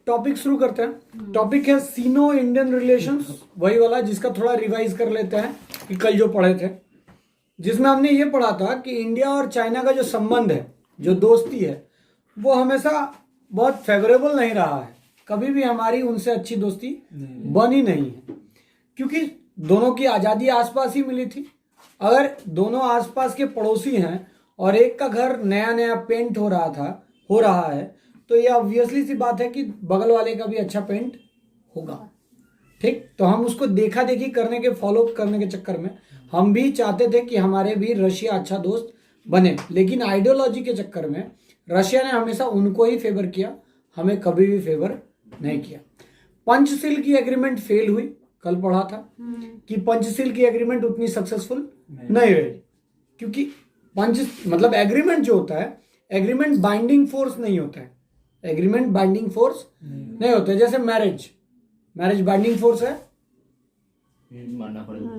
Topic शुरू करते हैं। टॉपिक है सीनो इंडियन रिलेशंस, वही वाला जिसका थोड़ा रिवाइज कर लेते हैं कि कल जो पढ़े थे, जिसमें हमने ये पढ़ा था कि इंडिया और चाइना का जो संबंध है, जो दोस्ती है, वो हमेशा बहुत फेवरेबल नहीं रहा है। कभी भी हमारी उनसे अच्छी दोस्ती बनी नहीं है, क्योंकि दोनों की आज़ादी आसपास ही मिली थी। अगर दोनों आसपास के पड़ोसी हैं और एक का घर नया नया पेंट हो रहा है, तो ये ऑब्वियसली सी बात है कि बगल वाले का भी अच्छा पेंट होगा। ठीक, तो हम उसको देखा देखी करने के, फॉलो करने के चक्कर में हम भी चाहते थे कि हमारे भी रशिया अच्छा दोस्त बने, लेकिन आइडियोलॉजी के चक्कर में रशिया ने हमेशा उनको ही फेवर किया, हमें कभी भी फेवर नहीं किया। पंचशील की एग्रीमेंट फेल हुई, कल पढ़ा था कि पंचशील की एग्रीमेंट उतनी सक्सेसफुल नहीं रही, क्योंकि मतलब एग्रीमेंट जो होता है, एग्रीमेंट बाइंडिंग फोर्स नहीं होता है। एग्रीमेंट बाइंडिंग फोर्स नहीं होता है। जैसे मैरिज बाइंडिंग फोर्स है, मानना पड़ेगा।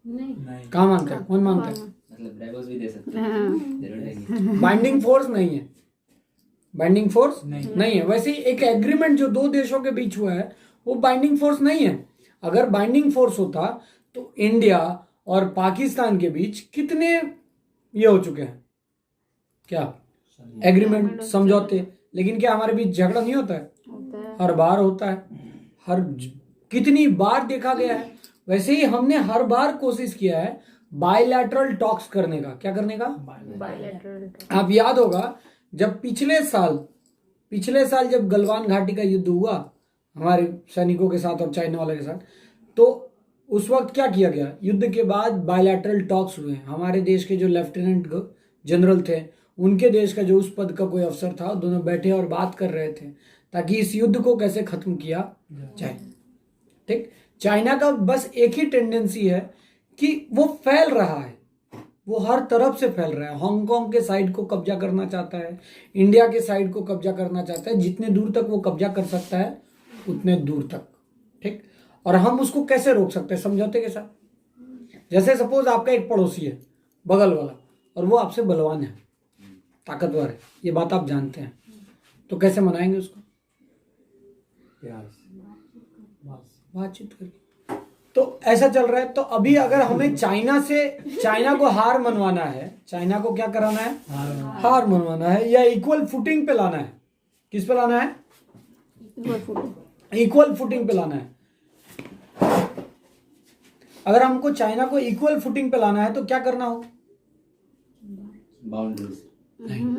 नहीं, कहाँ मानता है, कौन मानता है? मतलब डाइवोर्स भी दे सकते हैं, जरूरी नहीं। बाइंडिंग फोर्स नहीं है, बाइंडिंग फोर्स नहीं है। वैसे ही एक एग्रीमेंट जो दो देशों के बीच हुआ है, वो बाइंडिंग फोर्स नहीं है। अगर बाइंडिंग फोर्स होता तो इंडिया और पाकिस्तान के बीच कितने ये हो चुके हैं, क्या एग्रीमेंट, समझौते। लेकिन क्या हमारे बीच झगड़ा नहीं होता है? हर बार होता है, कितनी बार देखा गया है। वैसे ही हमने हर बार कोशिश किया है बायलैटरल टॉक्स करने का। क्या करने का? बायलैटरल। आप याद होगा जब पिछले साल जब गलवान घाटी का युद्ध हुआ हमारे सैनिकों के साथ और चाइना वाले के साथ, तो उस वक्त क्या किया गया? युद्ध के बाद बायलैटरल टॉक्स हुए। हमारे देश के जो लेफ्टिनेंट जनरल थे, उनके देश का जो उस पद का कोई अफसर था, दोनों बैठे और बात कर रहे थे ताकि इस युद्ध को कैसे खत्म किया जाए। ठीक, चाइना का बस एक ही टेंडेंसी है कि वो फैल रहा है, वो हर तरफ से फैल रहा है। हांगकांग के साइड को कब्जा करना चाहता है, इंडिया के साइड को कब्जा करना चाहता है। जितने दूर तक वो कब्जा कर सकता है उतने दूर तक। ठीक, और हम उसको कैसे रोक सकते हैं? समझौते के साथ। जैसे सपोज आपका एक पड़ोसी है बगल वाला, और वो आपसे बलवान है, ताकतवर है, ये बात आप जानते हैं, तो कैसे मनाएंगे उसको? बातचीत करके। तो ऐसा चल रहा है। तो अभी अगर हमें चाइना को हार मनवाना है, चाइना को क्या कराना है? हार मनवाना है, या इक्वल फुटिंग पे लाना है। किस पे लाना है? इक्वल फुटिंग पे लाना है। अगर हमको चाइना को इक्वल फुटिंग पे लाना है तो क्या करना हो? बाउंड्रीज नहीं,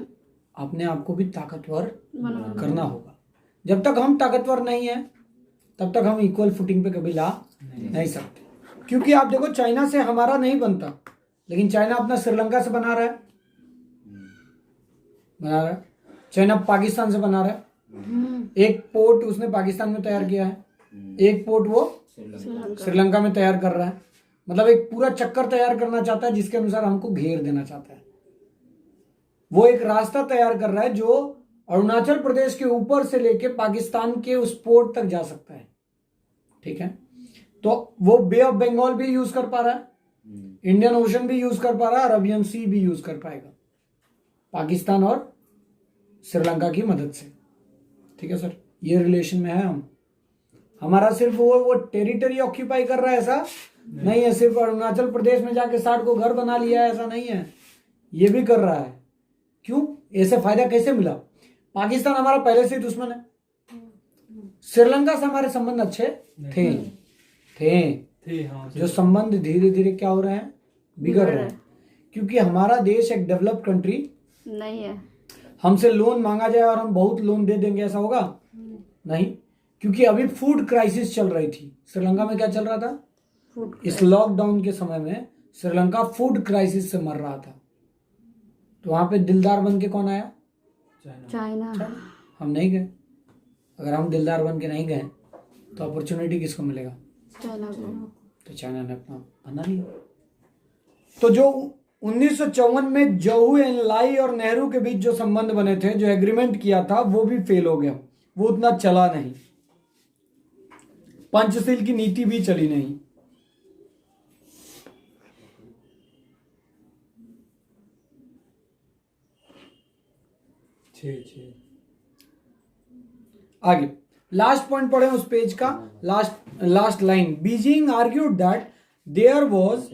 अपने आप को भी ताकतवर करना होगा। जब तक हम ताकतवर नहीं है तब तक हम इक्वल फुटिंग पे कभी ला नहीं सकते। क्योंकि आप देखो, चाइना से हमारा नहीं बनता, लेकिन चाइना अपना श्रीलंका से बना रहा है, चाइना पाकिस्तान से बना रहा है। एक पोर्ट उसने पाकिस्तान में तैयार किया है, एक पोर्ट वो श्रीलंका में तैयार कर रहा है। मतलब एक पूरा चक्कर तैयार करना चाहता है जिसके अनुसार हमको घेर देना चाहता है। वो एक रास्ता तैयार कर रहा है जो अरुणाचल प्रदेश के ऊपर से लेके पाकिस्तान के उस पोर्ट तक जा सकता है। ठीक है, तो वो बे ऑफ बंगाल भी यूज कर पा रहा है, इंडियन ओशन भी यूज कर पा रहा है, अरबियन सी भी यूज कर पाएगा पाकिस्तान और श्रीलंका की मदद से। ठीक है सर, ये रिलेशन में है हम। हमारा सिर्फ वो टेरिटरी ऑक्यूपाई कर रहा है ऐसा नहीं है, सिर्फ अरुणाचल प्रदेश में जाके 60 को घर बना लिया है ऐसा नहीं है, ये भी कर रहा है। क्यों? ऐसे फायदा कैसे मिला? पाकिस्तान हमारा पहले से ही दुश्मन है, श्रीलंका से हमारे संबंध अच्छे थे। जो संबंध धीरे धीरे क्या हो रहे हैं? बिगड़ रहे हैं, क्योंकि हमारा देश एक डेवलप्ड कंट्री नहीं है। हमसे लोन मांगा जाए और हम बहुत लोन दे देंगे, ऐसा होगा? नहीं, क्योंकि अभी फूड क्राइसिस चल रही थी। श्रीलंका में क्या चल रहा था? इस लॉकडाउन के समय में श्रीलंका फूड क्राइसिस से मर रहा था। तो वहां पे दिलदार बन के कौन आया? चाइना। हम नहीं गए। अगर हम दिलदार बन के नहीं गए तो अपॉर्चुनिटी किसको मिलेगा? चाइना को। तो चाइना ने अपना बना लिया। तो जो 1954 में जवाहू एनलाई और नेहरू के बीच जो संबंध बने थे, जो एग्रीमेंट किया था, वो भी फेल हो गया। वो उतना चला नहीं, पंचशील की नीति भी चली नहीं। आगे लास्ट पॉइंट पढ़े उस पेज का, last line. Beijing argued that there was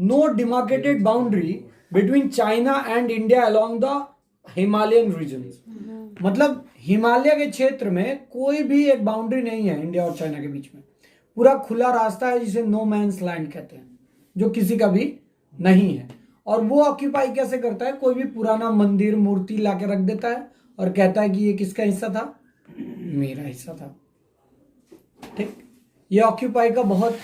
no demarcated boundary between China and India along the Himalayan region. मतलब हिमालय के क्षेत्र में कोई भी एक बाउंड्री नहीं है इंडिया और चाइना के बीच में, पूरा खुला रास्ता है जिसे नो मैन्स लैंड कहते हैं, जो किसी का भी नहीं है। और वो ऑक्यूपाई कैसे करता है, कोई भी पुराना मंदिर मूर्ति लाके रख देता है और कहता है कि ये किसका हिस्सा था, मेरा हिस्सा था। ठीक, ये ऑक्यूपाई का बहुत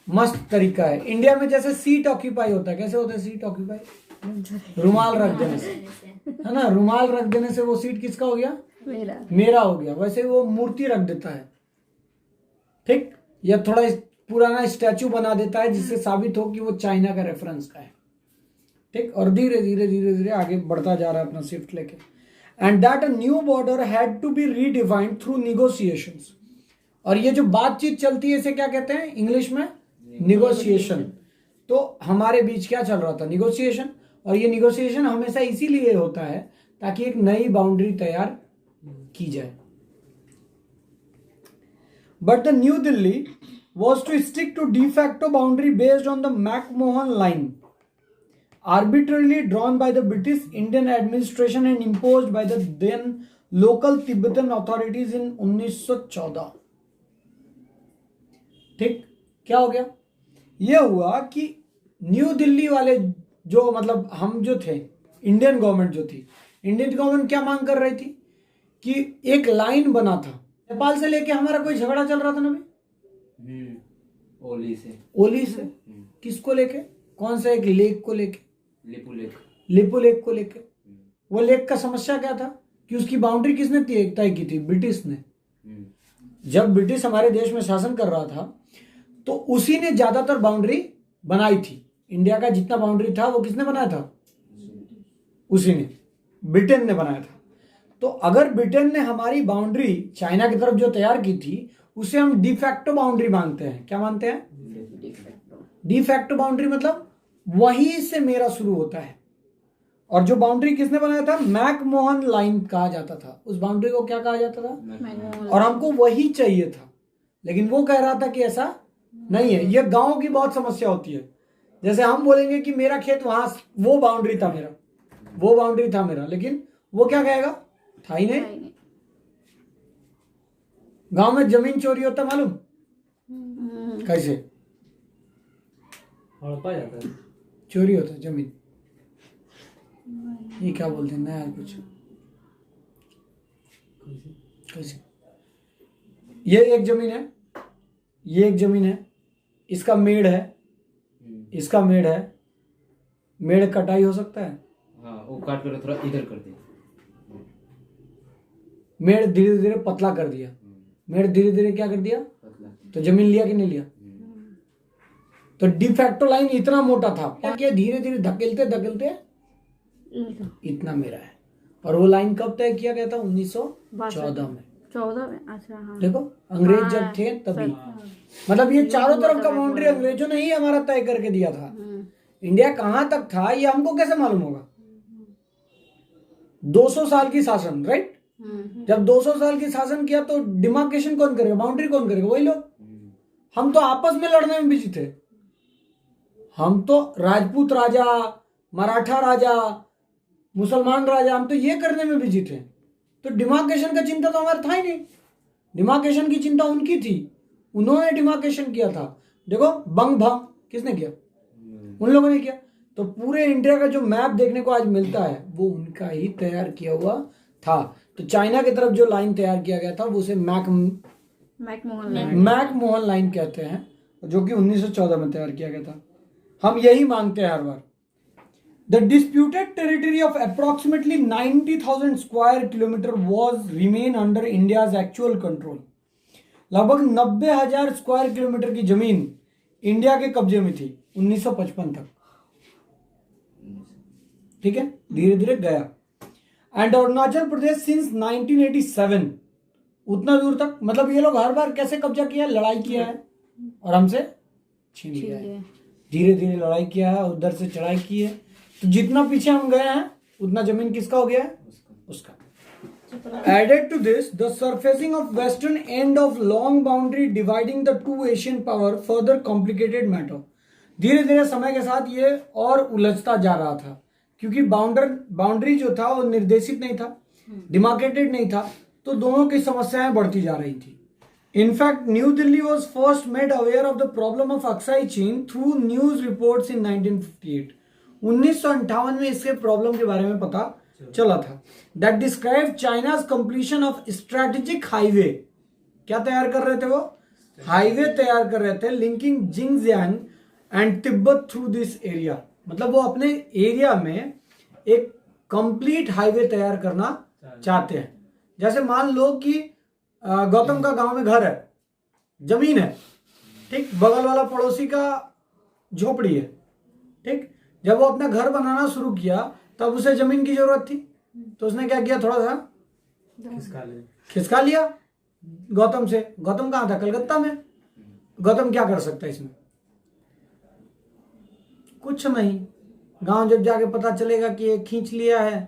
मस्त तरीका है। इंडिया में जैसे सीट ऑक्यूपाई होता है, कैसे होता है सीट ऑक्यूपाई, रुमाल रख देने से, है ना, रुमाल रख देने से वो सीट किसका हो गया, मेरा हो गया। वैसे वो मूर्ति रख देता है, ठीक, या थोड़ा पुराना स्टैचू बना देता है जिससे साबित हो कि वो चाइना का रेफरेंस का है। ठीक, और धीरे धीरे धीरे धीरे आगे बढ़ता जा रहा है अपना शिफ्ट लेके। And that a new border had to be redefined through negotiations. और ये जो बातचीत चलती है इसे क्या कहते हैं इंग्लिश में, निगोशिएशन। तो हमारे बीच क्या चल रहा था, निगोशिएशन। और ये निगोशिएशन हमेशा इसीलिए होता है ताकि एक नई बाउंड्री तैयार की जाए। But the new Delhi was to stick to de facto boundary based on the McMahon line, arbitrarily drawn by the British Indian administration and imposed by the then local Tibetan authorities in 1914। ठीक, क्या हो गया, ये हुआ कि new Delhi वाले जो मतलब हम जो थे, इंडियन गवर्नमेंट जो थी, इंडियन गवर्नमेंट क्या मांग कर रही थी कि एक लाइन बना था, नेपाल से लेके हमारा कोई झगड़ा चल रहा था ना भाई, ओली से किसको लेके, कौन सा एक लेक को लेके, लिपू लेक को लेके। वो लेक का समस्या क्या था कि उसकी बाउंड्री किसने तय की थी, ब्रिटिश ने। जब ब्रिटिश हमारे देश में शासन कर रहा था तो उसी ने ज्यादातर बाउंड्री बनाई थी। इंडिया का जितना बाउंड्री था वो किसने बनाया था, उसी ने, ब्रिटेन ने बनाया था। तो अगर ब्रिटेन ने हमारी बाउंड्री चाइना की तरफ जो तैयार की थी उसे हम डिफैक्टो बाउंड्री मांगते हैं। क्या मानते हैं, डिफैक्टो बाउंड्री, मतलब वहीं से मेरा शुरू होता है। और जो बाउंड्री किसने बनाया था, मैकमोहन लाइन कहा जाता था। उस बाउंड्री को क्या कहा जाता था, और हमको वही चाहिए था। लेकिन वो कह रहा था कि ऐसा नहीं है। ये गांव की बहुत समस्या होती है। जैसे हम बोलेंगे कि मेरा खेत वहां, वो बाउंड्री था मेरा, वो बाउंड्री था मेरा, लेकिन वो क्या कहेगा, था ही नहीं। गांव में जमीन चोरी होता मालूम कैसे, हड़पा जाता है, चोरी होता है जमीन। ये क्या बोलते हैं नया कुछ, कैसे, ये एक जमीन है, ये एक जमीन है, इसका मेड़ है, इसका मेड़ है, मेड़ कटाई हो सकता है, हाँ, वो काट कर थोड़ा इधर कर दे, मेड़ धीरे धीरे पतला कर दिया, मेड़ धीरे धीरे क्या कर दिया, तो जमीन लिया कि नहीं लिया। तो डिफैक्टो लाइन इतना मोटा था कि धीरे धीरे धकेलते धकेलते इतना मेरा है। और वो लाइन कब तय किया गया था, 1914 में। 14 में, अच्छा हाँ। देखो अंग्रेज जब थे तभी, मतलब ये चारों तरफ का बाउंड्री अंग्रेजों ने ही हमारा तय करके दिया था। इंडिया कहां तक था ये हमको कैसे मालूम होगा, 200 साल की शासन, राइट। जब 200 साल की शासन किया तो डिमार्केशन कौन करेगा, बाउंड्री कौन करेगा, वही लोग। हम तो आपस में लड़ने में बिजी थे। हम तो राजपूत राजा, मराठा राजा, मुसलमान राजा, हम तो ये करने में बिजी थे। तो डिमार्केशन का चिंता तो हमारा था ही नहीं। डिमार्केशन की चिंता उनकी थी, उन्होंने डिमार्केशन किया था। देखो बंग भंग किसने किया, उन लोगों ने किया। तो पूरे इंडिया का जो मैप देखने को आज मिलता है वो उनका ही तैयार किया हुआ था। तो चाइना की तरफ जो लाइन तैयार किया गया था वो उसे मैकमोहन लाइन कहते हैं, जो कि 1914 में तैयार किया गया था। हम यही मांगते हैं हर बार। The disputed territory of approximately 90,000 square kilometre was remain under India's actual control. लगभग 90,000 स्क्वायर किलोमीटर की जमीन इंडिया के कब्जे में थी 1955 तक। ठीक है, धीरे धीरे गया। एंड अरुणाचल प्रदेश सिंस 1987, उतना दूर तक, मतलब ये लोग हर बार कैसे कब्जा किया, लड़ाई किया है और हमसे छीन लिया है। धीरे धीरे लड़ाई किया है, उधर से चढ़ाई की है। तो जितना पीछे हम गए हैं उतना जमीन किसका हो गया है, उसका। Added to this, the surfacing of western end of long boundary dividing the two Asian power further complicated matter. धीरे धीरे समय के साथ ये और उलझता जा रहा था क्योंकि बाउंड्री जो था वो निर्देशित नहीं था, डिमार्केटेड नहीं था, तो दोनों की समस्याएं बढ़ती जा रही थी. In fact new Delhi was first made aware of the problem of Aksai चीन थ्रू न्यूज रिपोर्ट्स इन 1958. 1958 में इसके प्रॉब्लम के बारे में पता चला था. That describe China's completion of strategic highway. क्या तैयार कर रहे थे वो? हाईवे तैयार कर रहे थे linking Xinjiang and Tibet through this area. मतलब वो अपने एरिया में एक कंप्लीट हाईवे तैयार करना चाहते हैं. जैसे मान लो कि गौतम का गांव में घर है, जमीन है, ठीक, बगल वाला पड़ोसी का झोपड़ी है, ठीक. जब वो अपना घर बनाना शुरू किया तब उसे जमीन की जरूरत थी, तो उसने क्या किया, थोड़ा सा खिसका लिया गौतम से. गौतम कहाँ था? कलकत्ता में. गौतम क्या कर सकता है इसमें? कुछ नहीं. गांव जब जाके पता चलेगा कि ये खींच लिया है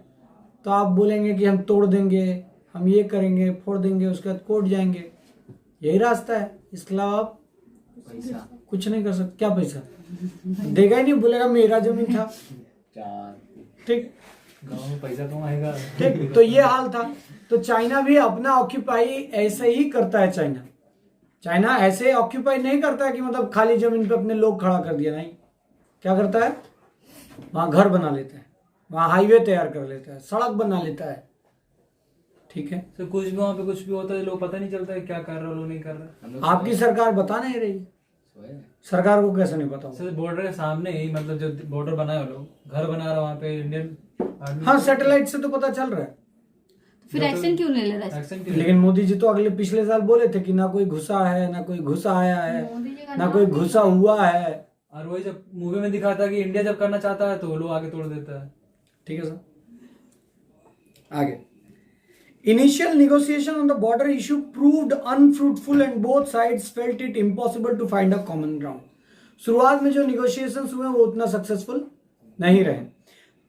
तो आप बोलेंगे कि हम तोड़ देंगे, हम ये करेंगे, फोड़ देंगे, उसके बाद कोर्ट जाएंगे. यही रास्ता है. इसके अलावा आप पैसा कुछ नहीं कर सकते. क्या पैसा देगा ही नहीं, बोलेगा मेरा जमीन था, ठीक. गाँव में पैसा कम आएगा. ठीक, तो ये हाल था. तो चाइना भी अपना ऑक्यूपाई ऐसे ही करता है. चाइना ऐसे ऑक्यूपाई नहीं करता है कि मतलब खाली जमीन पे अपने लोग खड़ा कर दिया. नहीं, क्या करता है, वहां घर बना लेता है, वहां हाईवे तैयार कर लेता है, सड़क बना लेता है. ठीक है. तो कुछ भी वहाँ पे कुछ भी होता है, लोग पता नहीं चलता है क्या कर रहा है, लोग नहीं कर रहा. आपकी सरकार बता नहीं रही. सरकार को कैसे नहीं पता होगा? सर बॉर्डर के सामने ही, मतलब जो बॉर्डर बनाए लोग, घर बना रहा है वहाँ पे इंडियन आर्मी. हाँ, सैटेलाइट से तो पता चल रहा है. फिर एक्शन क्यों नहीं ले रहा है? एक्शन क्यों? लेकिन मोदी जी तो पिछले साल बोले थे कि ना कोई घुसा है, ना कोई घुसा आया है, मोदी जी का ना नाम कोई नहीं घुसा हुआ है. और वही जब मूवी में दिखाता है कि इंडिया जब करना चाहता है तो वो लोग आगे तोड़ देता है. ठीक है सर. आगे. Initial negotiation on the border issue proved unfruitful and both sides felt it impossible to find a common ground. शुरुआत में जो negotiations हुए वो उतना सक्सेसफुल नहीं रहे.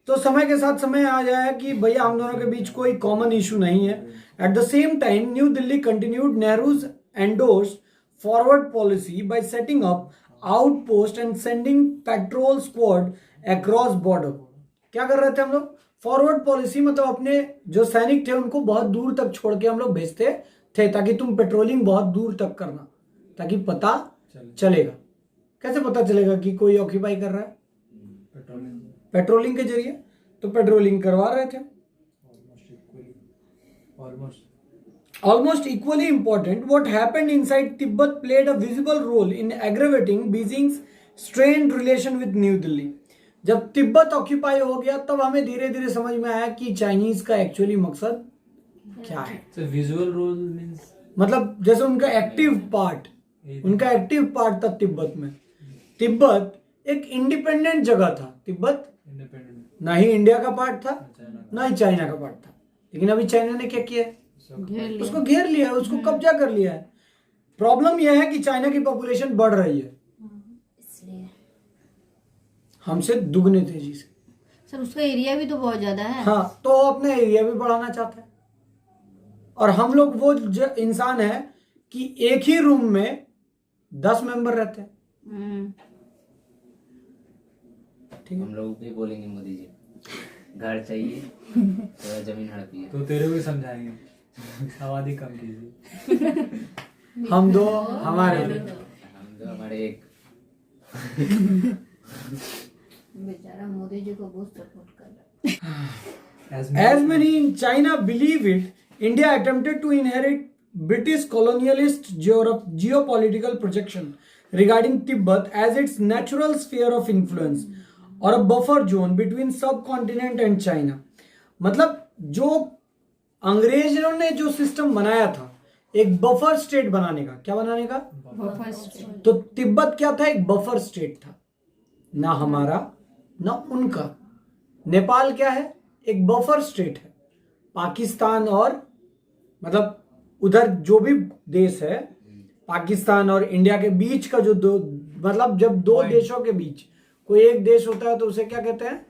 तो समय के साथ समय आ जाए कि भैया हम दोनों के बीच कोई कॉमन इशू नहीं है. At the same time new Delhi continued Nehru's endorsed forward policy bye setting up outpost and sending petrol squad across border. क्या कर रहे थे हम लोग? फॉरवर्ड पॉलिसी, मतलब अपने जो सैनिक थे उनको बहुत दूर तक छोड़ के हम लोग भेजते थे ताकि तुम पेट्रोलिंग बहुत दूर तक करना, ताकि पता चलेगा. कैसे पता चलेगा कि कोई ऑक्यूपाई कर रहा है? पेट्रोलिंग के जरिए. तो पेट्रोलिंग करवा रहे थे. Almost equally important, what happened inside Tibet played a visible role in aggravating Beijing's strained relation with New Delhi. जब तिब्बत ऑक्यूपाई हो गया तब हमें धीरे धीरे समझ में आया कि चाइनीज का एक्चुअली मकसद क्या है. So visual role means मतलब जैसे उनका एक्टिव पार्ट था तिब्बत में. तिब्बत एक इंडिपेंडेंट जगह था. तिब्बत independent. ना ही इंडिया का पार्ट था, ना ही चाइना का पार्ट था. लेकिन अभी चाइना ने क्या किया है? उसको घेर लिया है, उसको कब्जा कर लिया है. प्रॉब्लम यह है कि चाइना की पॉपुलेशन बढ़ रही है इसलिए हमसे दुगने तेजी से. सर उसका एरिया भी तो बहुत ज्यादा है. हाँ, तो अपना एरिया भी बढ़ाना चाहता है. और हम लोग वो इंसान है कि एक ही रूम में 10 मेंबर रहते हैं. ठीक है. हम लोग भी बोलेंगे मोदी जी घर चाहिए थोड़ा जमीन हड़पिए. तो तेरे को भी समझाएंगे आबादी कम कीजिए. हम दो हमारे हम तो हमारे एक बेचारा मोदी जी को बहुत सपोर्ट कर रहा है. As many in China believe it, India attempted to inherit British colonialist geopolitical projection regarding Tibet as its natural sphere of influence or a buffer zone between subcontinent and China. मतलब जो अंग्रेजों ने जो system बनाया था एक buffer state बनाने का. क्या बनाने का? तो तिब्बत क्या था? एक बफर स्टेट था. ना हमारा ना उनका. नेपाल क्या है? एक बफर स्टेट है. पाकिस्तान और मतलब उधर जो भी देश है, पाकिस्तान और इंडिया के बीच का जो दो, मतलब जब दो देशों के बीच कोई एक देश होता है तो उसे क्या कहते हैं?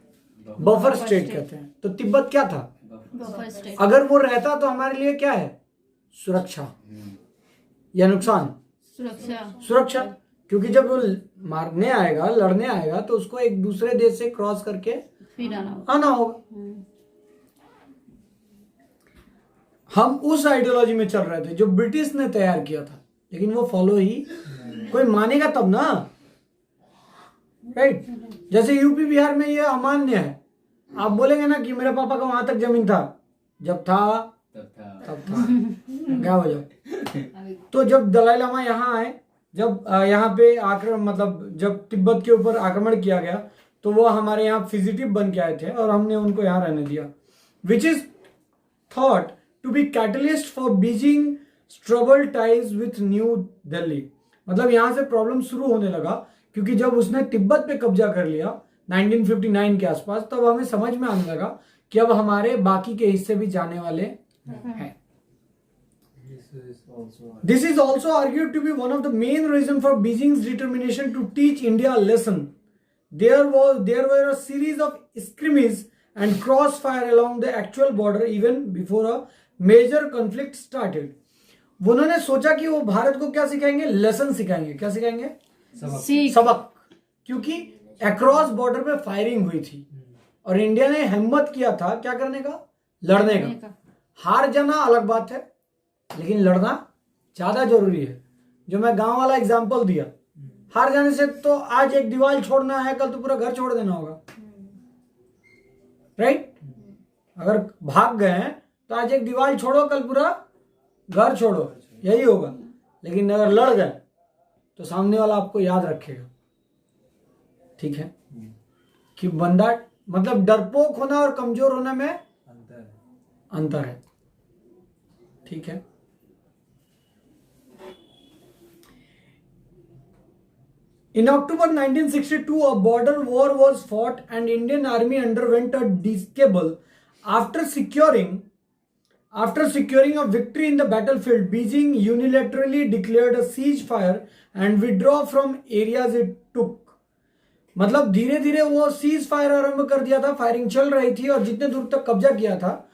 बफर स्टेट कहते हैं. तो तिब्बत क्या था? बफर स्टेट अगर वो रहता तो हमारे लिए क्या है? सुरक्षा या नुकसान? सुरक्षा सुरक्षा, क्योंकि जब वो मारने आएगा, लड़ने आएगा, तो उसको एक दूसरे देश से क्रॉस करके फिर आना होगा। आना होगा। हम उस आइडियोलॉजी में चल रहे थे जो ब्रिटिश ने तैयार किया था, लेकिन वो फॉलो ही कोई मानेगा तब ना, राइट? जैसे यूपी बिहार में ये अमान्य है, आप बोलेंगे ना कि मेरे पापा का वहां तक जमीन था, जब था तब था, क्या हो जाए। तो जब दलाई लामा यहाँ आए, जब यहाँ पे आक्रमण, मतलब जब तिब्बत के ऊपर आक्रमण किया गया, तो वो हमारे यहाँ फिजिटिव बन के आए थे और हमने उनको यहाँ रहने दिया, which is thought to be catalyst for Beijing trouble ties with New Delhi. मतलब यहाँ से प्रॉब्लम शुरू होने लगा, क्योंकि जब उसने तिब्बत पे कब्जा कर लिया 1959 के आसपास, तब हमें समझ में आने लगा कि अब हमारे बाकी के हिस्से भी जाने वाले हैं। This is also argued to be one of the main reasons for Beijing's determination to teach India a lesson. There were a series of skirmishes and crossfire along the actual border even before a major conflict started. उन्होंने सोचा कि वो भारत को क्या सिखाएंगे? Lesson सिखाएंगे। क्या सिखाएंगे? सबक। क्योंकि अक्रॉस बॉर्डर पे फायरिंग हुई थी और इंडिया ने हिम्मत किया था क्या करने का? लड़ने का। हार जाना अलग बात है, लेकिन लड़ना ज्यादा जरूरी है। जो मैं गांव वाला एग्जांपल दिया, हार जाने से तो आज एक दीवार छोड़ना है, कल तो पूरा घर छोड़ देना होगा, राइट? अगर भाग गए हैं तो आज एक दीवार छोड़ो, कल पूरा घर छोड़ो, यही होगा। लेकिन अगर लड़ गए तो सामने वाला आपको याद रखेगा, ठीक है? कि बंदा, मतलब डरपोक होना और कमजोर होने में अंतर है, ठीक है? In October 1962, a border war was fought and Indian Army underwent a disable after securing a victory in the battlefield. Beijing unilaterally declared a ceasefire and withdraw from areas it took. मतलब धीरे धीरे वो cease fire आरंभ कर दिया था, firing चल रही थी और जितने दूर तक कब्जा किया था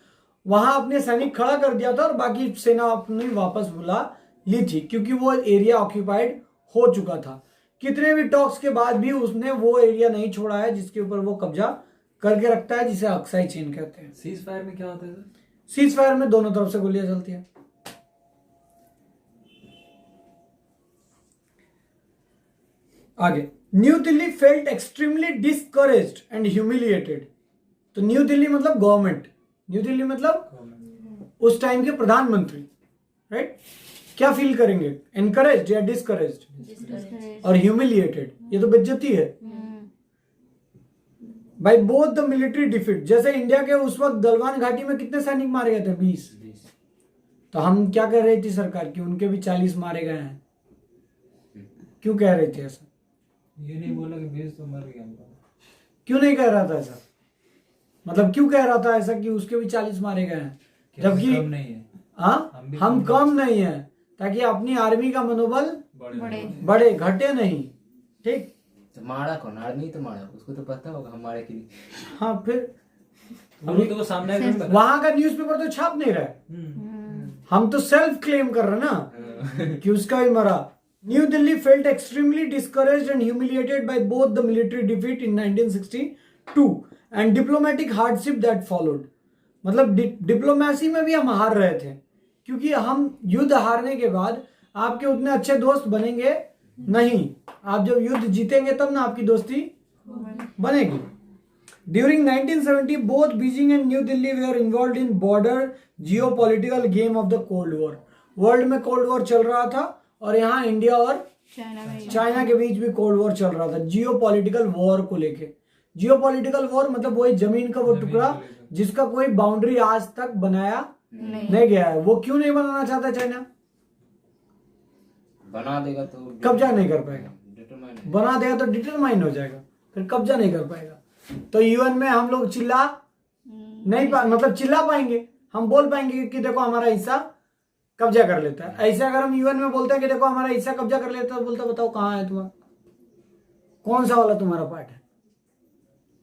वहां अपने सैनिक खड़ा कर दिया था और बाकी सेना अपनी वापस बुला ली थी, क्योंकि वो एरिया ऑक्यूपाइड हो चुका था। कितने भी टॉक्स के बाद भी उसने वो एरिया नहीं छोड़ा है जिसके ऊपर वो कब्जा करके रखता है, जिसे अक्साई चीन कहते हैं। सीज फायर में क्या होता है? सीज फायर में दोनों तरफ से गोलियां चलती है। आगे, new Delhi felt extremely discouraged and humiliated. तो न्यू दिल्ली मतलब गवर्नमेंट, न्यू दिल्ली मतलब उस टाइम के प्रधानमंत्री, राइट? क्या फील करेंगे? एनकरेज्ड या डिस्करेज्ड? और ह्यूमिलिएटेड, ये तो बेइज्जती है। By both the military defeat. जैसे इंडिया के उस वक्त गलवान घाटी में कितने सैनिक मारे गए थे? 20। तो हम क्या कह रही थी सरकार की उनके भी 40 मारे गए हैं? क्यों कह रही थी ऐसा? ये नहीं बोला कि 20 तो मर गया। क्यों नहीं कह रहा था ऐसा? मतलब क्यों कह रहा था ऐसा कि उसके भी 40 मारे गए हैं, जबकि कम नहीं है? हाँ, हम कम नहीं है, ताकि अपनी आर्मी का मनोबल बढ़े, घटे नहीं, ठीक? तो मारा कौन? आर्मी तो मारा, उसको तो पता होगा हमारे के लिए। हाँ, फिर हम लोग तो सामने वहां का न्यूज़पेपर तो छाप नहीं रहे, हम तो सेल्फ क्लेम कर रहे ना कि उसका भी मरा। New Delhi felt extremely discouraged and humiliated by both the military defeat in 1962 and diplomatic hardship that followed. मतलब डिप्लोमेसी में भी हम हार रहे थे, क्योंकि हम युद्ध हारने के बाद आपके उतने अच्छे दोस्त बनेंगे नहीं। आप जब युद्ध जीतेंगे तब ना आपकी दोस्ती बनेगी। During 1970, both Beijing and New Delhi were involved in border geopolitical game of the Cold War. World में कोल्ड वॉर चल रहा था और यहाँ इंडिया और चाइना के बीच भी कोल्ड वॉर चल रहा था, जियोपॉलिटिकल वॉर को लेके। जियोपॉलिटिकल वॉर मतलब वही जमीन का वो टुकड़ा जिसका कोई बाउंड्री आज तक बनाया नहीं गया है। वो क्यों नहीं बनाना चाहता चाइना? बना देगा तो कब्जा नहीं कर पाएगा, बना देगा तो डिटरमाइन हो जाएगा, फिर कब्जा नहीं कर पाएगा। तो यूएन में हम लोग चिल्ला नहीं मतलब चिल्ला पाएंगे, हम बोल पाएंगे कि देखो हमारा हिस्सा कब्जा कर लेता है। ऐसे अगर हम यूएन में बोलते हैं कि देखो हमारा हिस्सा कब्जा कर लेता है, बोलता बताओ कहाँ है तुम्हारा, कौन सा वाला तुम्हारा पार्ट है?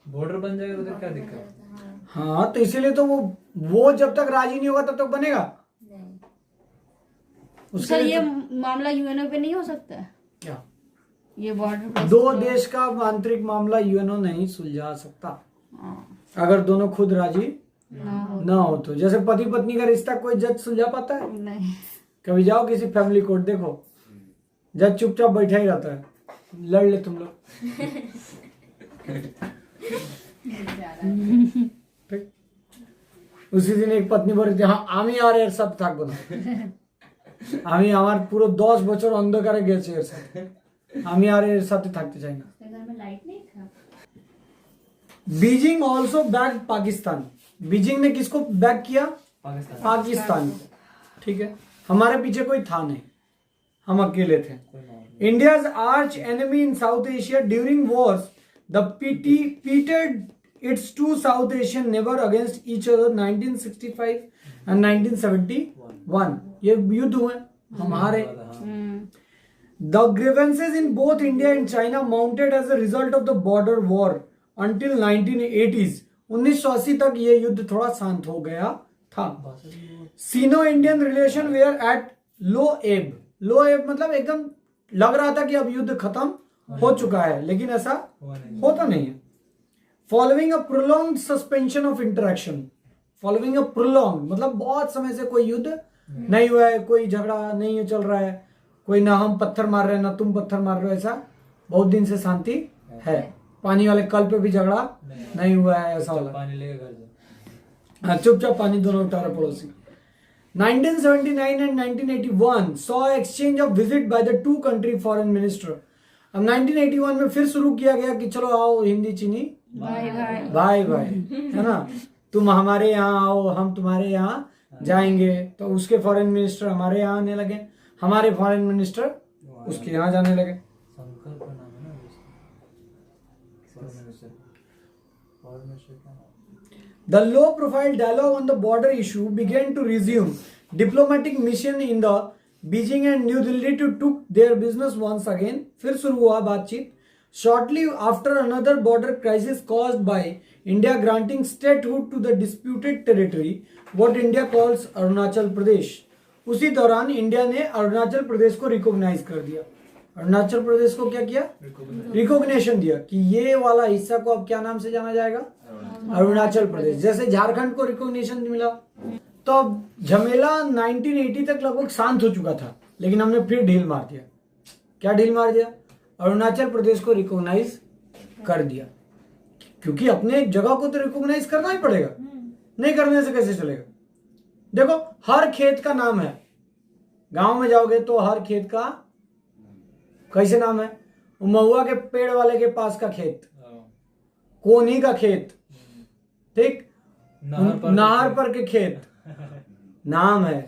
बॉर्डर बन जाएगा तो क्या दिक्कत है? हाँ तो इसीलिए तो वो जब तक राजी नहीं होगा तब तक बनेगा। नहीं, उसके सर लिए ये तो- मामला यूएनओ पे नहीं हो सकता है? क्या ये बॉर्डर दो देश का आंतरिक मामला यूएनओ नहीं सुलझा सकता अगर दोनों खुद राजी ना हो तो। जैसे पति पत्नी का रिश्ता कोई जज सुलझा पाता है? नहीं। कभी जाओ किसी फैमिली कोर्ट देखो, जज चुपचाप बैठा ही रहता है, लड़ ले तुम लोग। ठीक। उसी दिन एक पत्नी बोल रही थी, हाँ আমি আর এর সাথে থাকবো না, আমি আমার পুরো 10 বছর অন্ধকারে গেছে এর সাথে, আমি আর এর সাথে থাকতে চাই না। उसके घर में लाइट नहीं था। Beijing also back Pakistan. Beijing ने किसको बैक किया? पाकिस्तान पाकिस्तान। ठीक है, हमारे पीछे कोई था नहीं, हम अकेले थे। India's arch enemy in south Asia during Wars the pitted its two South Asian neighbor against each other 1965 and 1971। ये युद्ध हुए हमारे। The grievances in both India and China mounted as a result of the border war until 1980s। 1980 तक ये युद्ध थोड़ा शांत हो गया था। Sino Indian relation were at low ebb. Low एब मतलब एकदम लग रहा था कि अब युद्ध खत्म हो चुका है, लेकिन ऐसा होता नहीं है। Following a prolong suspension of interaction. Following a prolong मतलब बहुत समय से कोई युद्ध नहीं हुआ है, कोई झगड़ा नहीं चल रहा है, कोई ना हम पत्थर मार रहे हैं ना तुम पत्थर मार रहे हो, ऐसा बहुत दिन से शांति है। पानी वाले कल पे भी झगड़ा नहीं हुआ है, ऐसा वाला। पानी लेके घर जाओ। हाँ, चुपचाप पानी दोनों उठा रहे पड़ोसी। 1979 and 1981 saw exchange of visit by the two country foreign minister। अब 1981 में फिर शुरू किया गया कि चलो आओ हिंदी चीनी भाई भाई भाई भाई, है ना, तुम हमारे यहाँ आओ हम तुम्हारे यहाँ जाएंगे। तो उसके फॉरेन मिनिस्टर हमारे यहाँ आने लगे, हमारे फॉरेन मिनिस्टर उसके यहाँ जाने लगे। शंकर का नाम है ना उसका? फॉरेन मिनिस्टर का नाम? The low profile dialogue on the border issue began to resume। Diplomatic mission in the Beijing and New Delhi to took their business once again। फिर शुरू हुआ बातचीत। Shortly after another border crisis caused by India granting statehood to the disputed territory, what India calls Arunachal Pradesh. उसी दौरान India ने अरुणाचल प्रदेश को recognise कर दिया। अरुणाचल प्रदेश को क्या किया? रिकॉग्निशन दिया कि ये वाला हिस्सा को अब क्या नाम से जाना जाएगा? अरुणाचल प्रदेश। जैसे झारखंड को रिकॉग्निशन मिला। तो अब झमेला 1980 तक लगभग शांत हो चुका था, लेकिन हमने फिर ढील मार दिया। क्या ढील मार दिया? अरुणाचल प्रदेश को रिकॉग्नाइज कर दिया, क्योंकि अपने जगह को तो रिकॉग्नाइज करना ही पड़ेगा, नहीं करने से कैसे चलेगा। देखो हर खेत का नाम है, गांव में जाओगे तो हर खेत का कैसे नाम है? महुआ के पेड़ वाले के पास का खेत, कोनी का खेत, ठीक, नाहर पर के खेत, नाम है,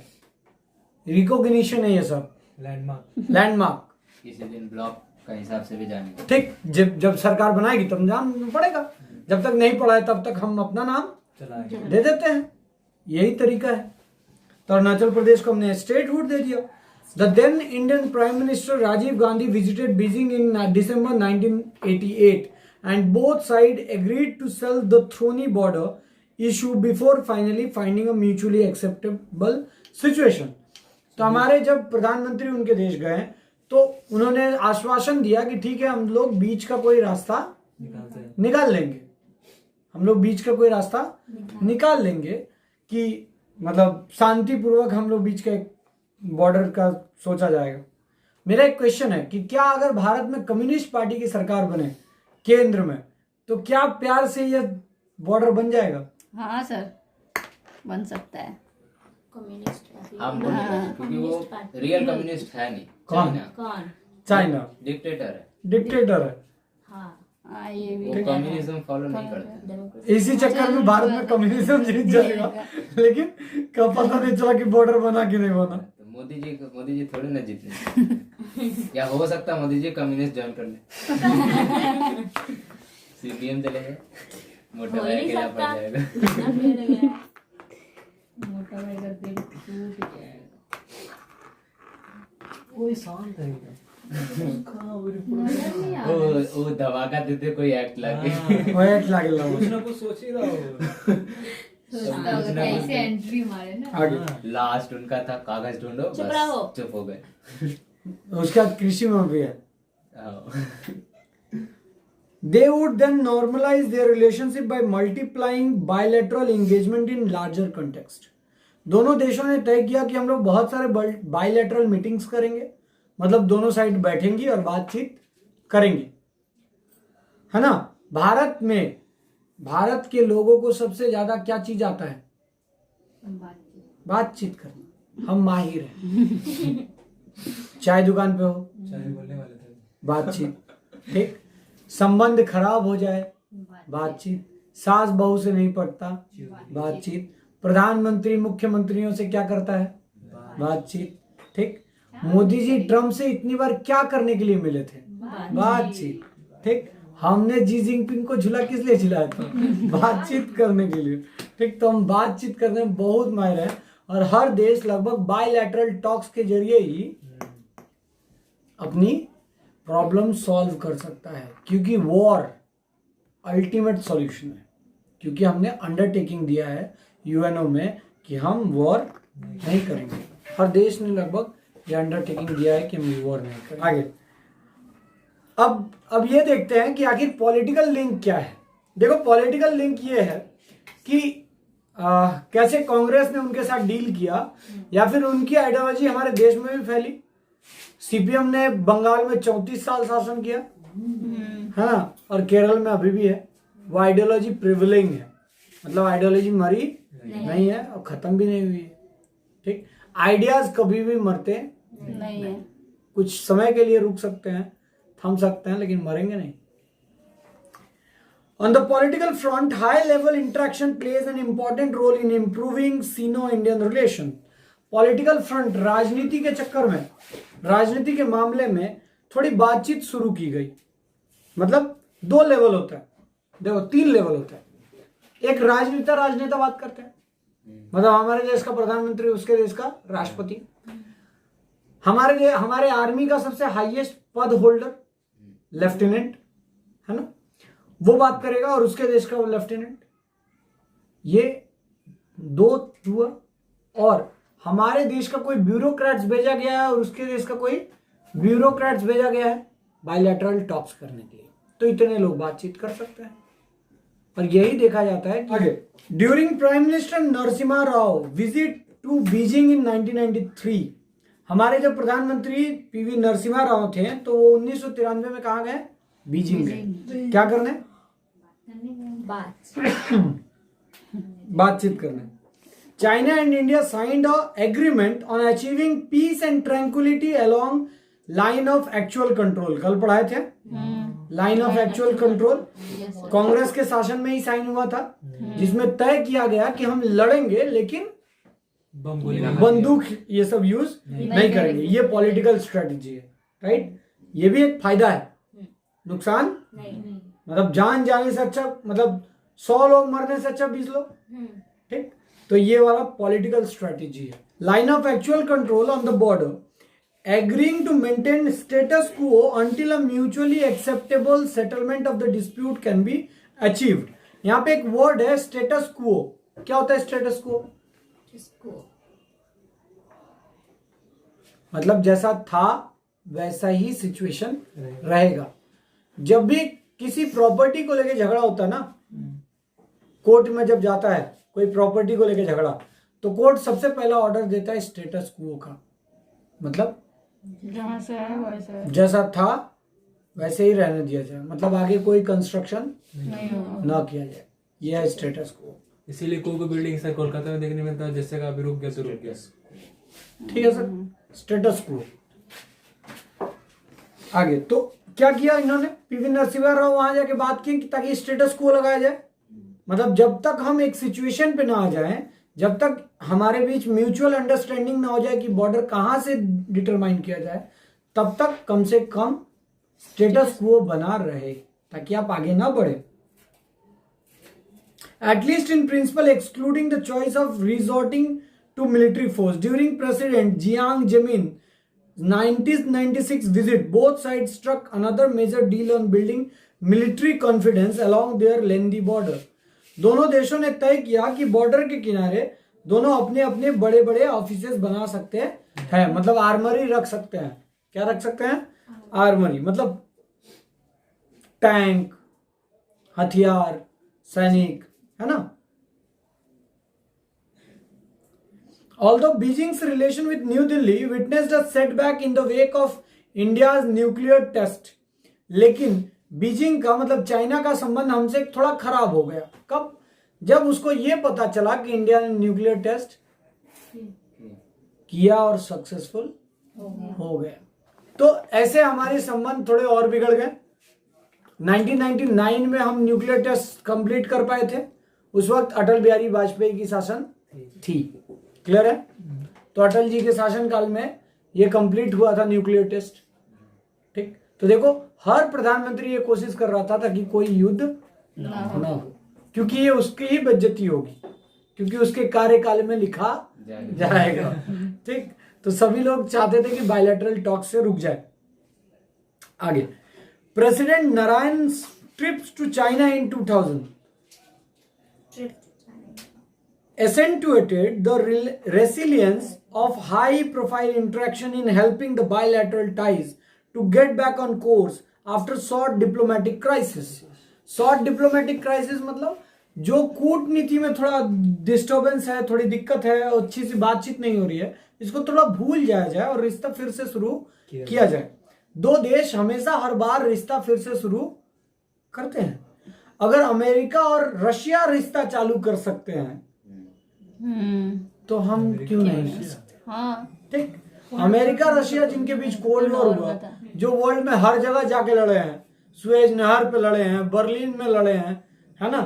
रिकॉग्निशन है, ये सब लैंडमार्क। किसी दिन ब्लॉक का हिसाब से भी जानेंगे। ठीक, जब सरकार बनाएगी तब नाम पड़ेगा, जब तक नहीं पड़ा है तब तक हम अपना नाम दे देते हैं, यही तरीका है। तो अरुणाचल प्रदेश को हमने स्टेटहुड दे दिया। The then Indian prime minister Rajiv Gandhi visited Beijing in December 1988 and both sides agreed to settle the thorny border issue before finally finding a mutually acceptable situation। तो हमारे जब प्रधानमंत्री उनके देश गए तो उन्होंने आश्वासन दिया कि ठीक है हम लोग बीच का कोई रास्ता निकाल लेंगे, हम लोग बीच का कोई रास्ता निकाल लेंगे कि मतलब शांतिपूर्वक हम लोग बीच का एक बॉर्डर का सोचा जाएगा। मेरा एक क्वेश्चन है कि क्या अगर भारत में कम्युनिस्ट पार्टी की सरकार बने केंद्र में, तो क्या प्यार से ये बॉर्डर बन जाएगा? हाँ सर, बन सकता है। Communist party. हमको नहीं लगता, क्योंकि वो रियल कम्युनिस्ट है नहीं। कौन? चाइना कौन? चाइना डिक्टेटर है, डिक्टेटर है। हाँ, हाँ ये भी वो कम्युनिज्म फॉलो नहीं करते। डेमोक्रेसी। इसी चक्कर में भारत में कम्युनिज्म जीत जाएगा, लेकिन कब पता नहीं चला कि बॉर्डर बना कि नहीं बना। तो मोदी जी थोड़ी ना जीते। क्या हो सकता है मोदी जी कम्युनिस्ट ज्वाइन कर ले, सीपीएम चले गए, मोटा भाई अकेला पड़ जाएगा। मोटा भाई का दिल टूट जाएगा। कोई शांत है एकदम। नजर नहीं आ वो रहा है। वो धमाका देते कोई एक्ट लगे हाँ, वाइट लागेला वो. कुछ ना कुछ सोच ही रहा हो. सोचता होगा कैसे एंट्री मारे ना. आगे लास्ट उनका था कागज ढूंढो चुप बस रहो. चुप हो गए. उसके बाद कृषि में भी है. हाँ. They would then normalize their relationship by multiplying bilateral engagement in larger context. दोनों देशों ने तय किया कि हम लोग बहुत सारे बायलैटरल मीटिंग्स करेंगे, मतलब दोनों साइड बैठेंगी और बातचीत करेंगे, है ना. भारत के लोगों को सबसे ज्यादा क्या चीज आता है? बातचीत करना. हम माहिर हैं. चाय दुकान पे हो, चाय बोलने वाले थे. बातचीत. ठीक. संबंध खराब हो जाए, बातचीत. सास बहू से नहीं पटता, बातचीत. प्रधानमंत्री मुख्यमंत्रियों से क्या करता है? बातचीत. ठीक. मोदी जी ट्रम्प से इतनी बार क्या करने के लिए मिले थे? बातचीत. ठीक. हमने जी जिनपिंग को झूला किस लिए झुलाया था? बातचीत करने के लिए. ठीक. तो हम बातचीत करने में बहुत माहिर हैं और हर देश लगभग बायलैटरल टॉक्स के जरिए ही अपनी प्रॉब्लम सॉल्व कर सकता है, क्योंकि वॉर अल्टीमेट सॉल्यूशन है. क्योंकि हमने अंडरटेकिंग दिया है यूएनओ में कि हम वॉर नहीं करेंगे. हर देश ने लगभग ये अंडरटेकिंग दिया है कि हम वॉर नहीं करेंगे. आगे अब ये देखते हैं कि आखिर पॉलिटिकल लिंक क्या है. देखो, पॉलिटिकल लिंक ये है कि कैसे कांग्रेस ने उनके साथ डील किया या फिर उनकी आइडियोलॉजी हमारे देश में भी फैली. सीपीएम ने बंगाल में 34 साल शासन किया, है ना, और केरल में अभी भी है. वो आइडियोलॉजी प्रिविलिंग है, मतलब आइडियोलॉजी मरी नहीं है और खत्म भी नहीं हुई है. ठीक. आइडियाज कभी भी मरते नहीं है. कुछ समय के लिए रुक सकते हैं, थम सकते हैं, लेकिन मरेंगे नहीं. On the political front, high-level interaction plays an important role in improving Sino-Indian relation. Political front, राजनीति के चक्कर में, राजनीति के मामले में थोड़ी बातचीत शुरू की गई. मतलब 2 लेवल होता है. देखो, 3 लेवल होता है. एक राजनेता बात करते हैं, मतलब हमारे देश का प्रधानमंत्री, उसके देश का राष्ट्रपति, हमारे आर्मी का सबसे हाईएस्ट पद होल्डर लेफ्टिनेंट, है ना, वो बात करेगा और उसके देश का वो लेफ्टिनेंट. ये 2 हुआ. और हमारे देश का कोई ब्यूरोक्रेट्स भेजा गया है और उसके देश का कोई ब्यूरोक्रेट्स भेजा गया है बायलैटरल टॉक्स करने के लिए. तो इतने लोग बातचीत कर सकते हैं. और यही देखा जाता है कि during prime minister Narasimha Rao visit to Beijing in 1993, हमारे जब प्रधानमंत्री पीवी नरसिम्हा राव थे तो वो 1993 में कहाँ गए? बीजिंग गए. क्या करने? बातचीत करने. China and India signed an agreement on achieving peace and tranquility along line of actual control. कल पढ़ाए थे line of actual control. Congress के शासन में ही साइन हुआ था, जिसमें तय किया गया कि हम लड़ेंगे लेकिन बंदूक ये सब यूज नहीं करेंगे. ये पॉलिटिकल स्ट्रेटजी है, राइट. ये भी एक फायदा है, नुकसान मतलब जान जाने से अच्छा, मतलब 100 लोग मरने से अच्छा 20 लोग. ठीक. तो ये वाला पॉलिटिकल स्ट्रेटजी है. Line of actual control on the border, agreeing to maintain status quo until a mutually acceptable settlement of the dispute can be achieved. यहाँ पे एक वर्ड है स्टेटस क्वो. क्या होता है स्टेटस क्वो? मतलब जैसा था वैसा ही सिचुएशन रहेगा. जब भी किसी प्रॉपर्टी को लेके झगड़ा होता है ना, कोर्ट में जब जाता है कोई प्रॉपर्टी को लेके झगड़ा, तो कोर्ट सबसे पहला ऑर्डर देता है स्टेटस क्वो का. मतलब जहाँ से है वैसे है. जैसा था वैसे ही रहने दिया जाए, मतलब आगे कोई कंस्ट्रक्शन नहीं होगा. ना किया जाए. यह है स्टेटस क्वो. इसीलिए कोई बिल्डिंग सर कोलकाता में देखने मिलता है, जैसे का अभी रुक गया तो रुक गया. ठीक है सर, स्टेटस क्वो. आगे तो क्या किया इन्होंने? पीवी नरसिम्हा राव वहां जाके बात की ताकि स्टेटस क्वो लगाया जाए. मतलब जब तक हम एक सिचुएशन पे ना आ जाए, जब तक हमारे बीच म्यूचुअल अंडरस्टैंडिंग ना हो जाए कि बॉर्डर कहां से डिटरमाइन किया जाए, तब तक कम से कम स्टेटस क्वो बना रहे ताकि आप आगे ना बढ़े. At least in principle, excluding the choice of resorting to military force. During President Jiang Zemin 1996 visit, both sides struck another major deal on building military confidence along their lengthy border. दोनों देशों ने तय किया कि border के किनारे दोनों अपने अपने बड़े बड़े ऑफिसेस बना सकते हैं, मतलब आर्मरी रख सकते हैं. क्या रख सकते हैं? आर्मरी, मतलब टैंक, हथियार, सैनिक, है ना. Although Beijing's relation with New Delhi witnessed a setback in the wake of India's nuclear test, लेकिन बीजिंग का मतलब चाइना का संबंध हमसे थोड़ा खराब हो गया. कब? जब उसको ये पता चला कि इंडिया ने न्यूक्लियर टेस्ट किया और सक्सेसफुल हो गया. तो ऐसे हमारे संबंध थोड़े और बिगड़ गए. 1999 में हम न्यूक्लियर टेस्ट कंप्लीट कर पाए थे. उस वक्त अटल बिहारी वाजपेयी की शासन थी. क्लियर है? तो अटल जी के शासनकाल में ये कंप्लीट हुआ था न्यूक्लियर टेस्ट. ठीक. तो देखो, हर प्रधानमंत्री ये कोशिश कर रहा था ताकि कोई युद्ध ना हो, क्योंकि ये उसकी ही बेइज्जती होगी, क्योंकि उसके कार्यकाल में लिखा जाएगा. ठीक. तो सभी लोग चाहते थे कि बायलैटरल टॉक से रुक जाए. आगे, president Narayan trips to China in 2000 accentuated the resilience of high-profile interaction in helping the bilateral ties to get back on course after short diplomatic crisis. Short diplomatic crisis मतलब जो कूटनीति में थोड़ा डिस्टर्बेंस है, थोड़ी दिक्कत है, अच्छी सी बातचीत नहीं हो रही है, इसको थोड़ा भूल जाया जाए और रिश्ता फिर से शुरू किया जाए. दो देश हमेशा हर बार रिश्ता फिर से शुरू करते हैं. अगर अमेरिका और रशिया रिश्ता चालू कर सकते हैं तो हम क्यों नहीं कर सकते? हाँ. ठीक. अमेरिका रशिया जिनके बीच कोल्ड वॉर हुआ, जो वर्ल्ड में हर जगह जाके लड़े हैं, सुएज नहर पे लड़े हैं, बर्लिन में लड़े हैं, है ना.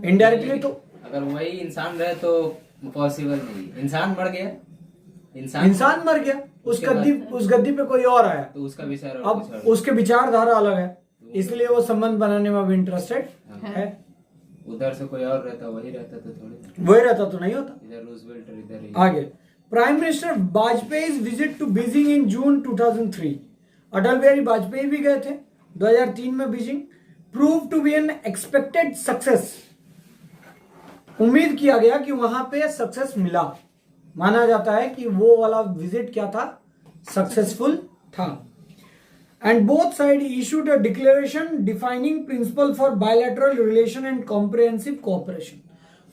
इनडायरेक्टली तो अगर वही इंसान रहे तो पॉसिबल नहीं. इंसान मर गया, इंसान मर गया, उस गद्दी पे कोई और आया तो उसका विचार अब उसके विचारधारा अलग है, इसलिए वो संबंध बनाने में इंटरेस्टेड है. उधर से कोई और रहता, वही रहता तो थोड़ी, वही रहता तो नहीं होता. इधर रूजवेल्ट और इधर ही. आगे, prime minister Vajpayee visit to Beijing in June 2003. Atal Bihari Vajpayee भी गए थे 2003 में Beijing. Prove to be an expected success. उम्मीद किया गया कि वहां पे सक्सेस मिला. माना जाता है कि वो वाला विजिट क्या था? सक्सेसफुल था. And both sides issued a declaration defining principle for bilateral relation and comprehensive cooperation.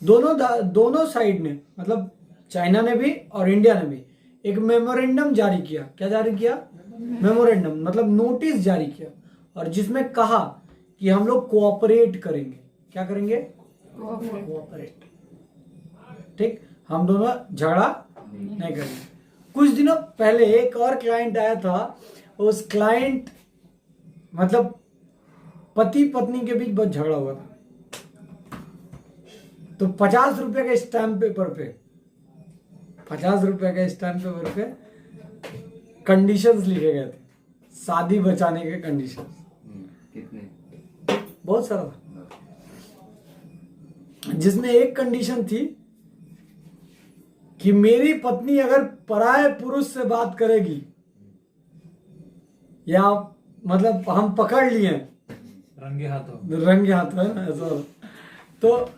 दोनों साइड ने, मतलब चाइना ने भी और इंडिया ने भी एक मेमोरेंडम जारी किया. क्या जारी किया? मेमोरेंडम मतलब नोटिस जारी किया, और जिसमें कहा कि हम लोग कोऑपरेट करेंगे. क्या करेंगे? कोऑपरेट. ठीक. हम दोनों झगड़ा नहीं करेंगे. कुछ दिनों पहले एक और क्लाइंट आया था. उस क्लाइंट मतलब पति पत्नी के बीच बहुत झगड़ा हुआ था, तो 50 रुपए के स्टैम्प पेपर पे 50 रुपए के स्टैम्प पेपर पे कंडीशंस लिखे गए थे, शादी बचाने के कंडीशंस. कितने? बहुत सारा था, जिसमें एक कंडीशन थी कि मेरी पत्नी अगर पराये पुरुष से बात करेगी, या मतलब हम पकड़ लिए रंगे हाथों है ना, ऐसा, तो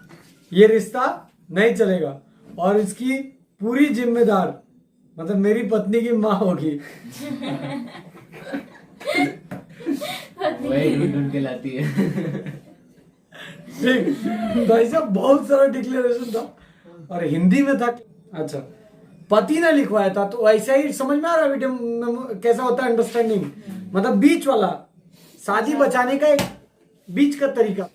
ये रिश्ता नहीं चलेगा, और इसकी पूरी जिम्मेदार मतलब मेरी पत्नी की माँ होगी. वही ढूंढ के लाती है. ठीक. तो ऐसा बहुत सारा डिक्लेरेशन था और हिंदी में था. अच्छा, पति ने लिखवाया था, तो ऐसा ही समझ में आ रहा है कैसा होता है अंडरस्टैंडिंग, मतलब बीच वाला शादी बचाने का एक बीच का तरीका.